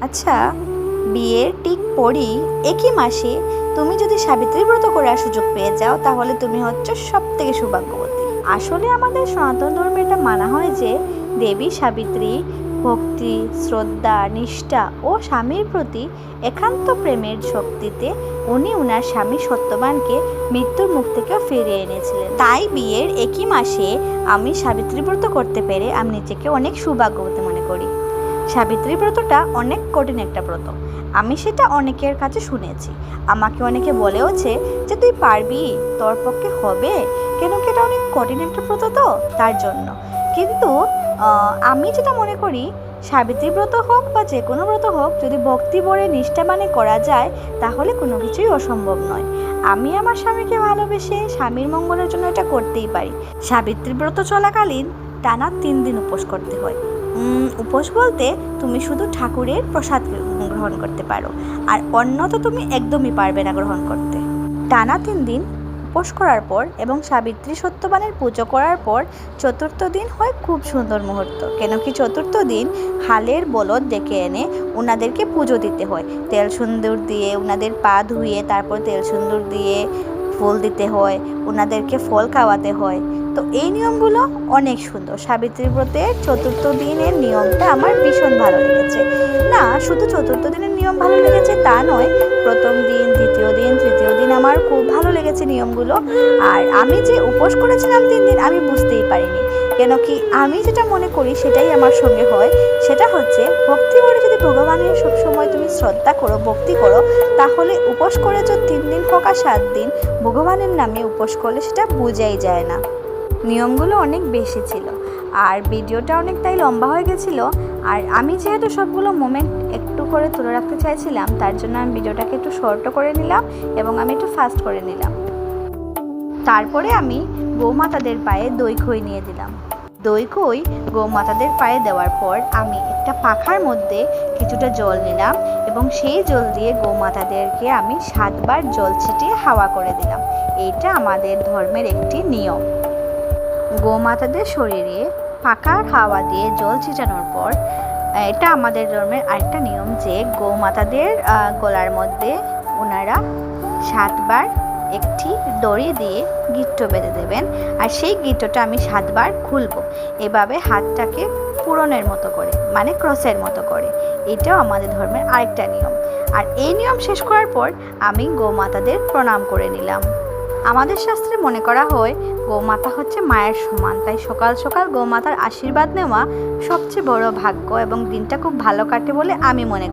আচ্ছা, বিয়ের ঠিক পরই একই মাসে তুমি যদি সাবিত্রী ব্রত করার সুযোগ পেয়ে যাও তাহলে তুমি হচ্ছে সব থেকে সৌভাগ্যবতী। আসলে আমাদের সনাতন ধর্মে এটা মানা হয় যে দেবী সাবিত্রী ভক্তি, শ্রদ্ধা, নিষ্ঠা ও স্বামীর প্রতি একান্ত প্রেমের শক্তিতে উনি উনার স্বামী সত্যবানকে মৃত্যুর মুখ থেকে ফিরিয়ে এনেছিলেন। তাই বিয়ের একই মাসে আমি সাবিত্রী ব্রত করতে পেরে আমি নিজেকে অনেক সৌভাগ্যবতী মনে করি। সাবিত্রী ব্রতটা অনেক কঠিন একটা ব্রত, আমি সেটা অনেকের কাছে শুনেছি। আমাকে অনেকে বলেওছে যে তুই পারবি, তোর পক্ষে হবে, কেন কি এটা অনেক কঠিন একটা ব্রত তো তার জন্য। কিন্তু আমি যেটা মনে করি, সাবিত্রী ব্রত হোক বা যে কোনো ব্রত হোক, যদি ভক্তি ভরে নিষ্ঠা মানে করা যায় তাহলে কোনো কিছুই অসম্ভব নয়। আমি আমার স্বামীকে ভালোবেসে স্বামীর মঙ্গলের জন্য এটা করতেই পারি। সাবিত্রী ব্রত চলাকালীন টানা 3 দিন উপোস করতে হয়। উপোস বলতে তুমি শুধু ঠাকুরের প্রসাদ গ্রহণ করতে পারো, আর অন্য তো তুমি একদমই পারবে না গ্রহণ করতে। টানা 3 দিন উপোস করার পর এবং সাবিত্রী সত্যবানের পুজো করার পর চতুর্থ দিন হয় খুব সুন্দর মুহূর্ত। কেন কি চতুর্থ দিন হালের বলদ ডেকে এনে ওনাদেরকে পুজো দিতে হয়। তেল সিন্দুর দিয়ে ওনাদের পা ধুয়ে তারপর তেল সিন্দুর দিয়ে ফুল দিতে হয়, ওনাদেরকে ফল খাওয়াতে হয়। তো এই নিয়মগুলো অনেক সুন্দর। সাবিত্রী ব্রতের চতুর্থ দিনের নিয়মটা আমার ভীষণ ভালো লেগেছে। না, শুধু চতুর্থ দিনের নিয়ম ভালো লেগেছে তা নয়, প্রথম দিন, দ্বিতীয় দিন, তৃতীয় দিন আমার খুব ভালো লেগেছে নিয়মগুলো। আর আমি যে উপোস করেছিলাম 3 দিন আমি বুঝতেই পারিনি, কেন কি আমি যেটা মনে করি সেটাই আমার সঙ্গে হয়। সেটা হচ্ছে ভক্তি করে যদি ভগবানের সবসময় তুমি শ্রদ্ধা করো, ভক্তি করো, তাহলে উপোস করেছো 3 দিন হোক আর 7 দিন, ভগবানের নামে উপোস করলে সেটা বোঝাই যায় না। নিয়মগুলো অনেক বেশি ছিল আর ভিডিওটা অনেকটাই লম্বা হয়ে গেছিলো। আর আমি যেহেতু সবগুলো মোমেন্ট একটু করে তুলে রাখতে চাইছিলাম, তার জন্য আমি ভিডিওটাকে একটু শর্টও করে নিলাম এবং আমি একটু ফাস্ট করে নিলাম। তারপরে আমি গৌমাতাদের পায়ে দই খই নিয়ে দিলাম। দই খই গৌমাতাদের পায়ে দেওয়ার পর আমি একটা পাখার মধ্যে কিছুটা জল নিলাম এবং সেই জল দিয়ে গৌমাতাদেরকে আমি 7 বার জল ছিটিয়ে হাওয়া করে দিলাম। এইটা আমাদের ধর্মের একটি নিয়ম। গোমাতাদের শরীরে পাখার হাওয়া দিয়ে জল ছিটানোর পর এটা আমাদের ধর্মের আরেকটা নিয়ম যে গোমাতাদের গলার মধ্যে ওনারা 7 বার একটি দড়ি দিয়ে গিট্ট বেঁধে দেবেন, আর সেই গিট্টটা আমি 7 বার খুলব, এভাবে হাতটাকে পূরণের মতো করে, মানে ক্রসের মতো করে। এটাও আমাদের ধর্মের আরেকটা নিয়ম। আর এই নিয়ম শেষ করার পর আমি গোমাতাদের প্রণাম করে নিলাম। আমাদের শাস্ত্রে মনে করা হয় গোমাতা হচ্ছে মায়ের সমান, তাই সকাল সকাল গোমাতার আশীর্বাদ নেওয়া সবচেয়ে বড় ভাগ্য এবং দিনটা খুব ভালো কাটে বলে আমি মনে করি।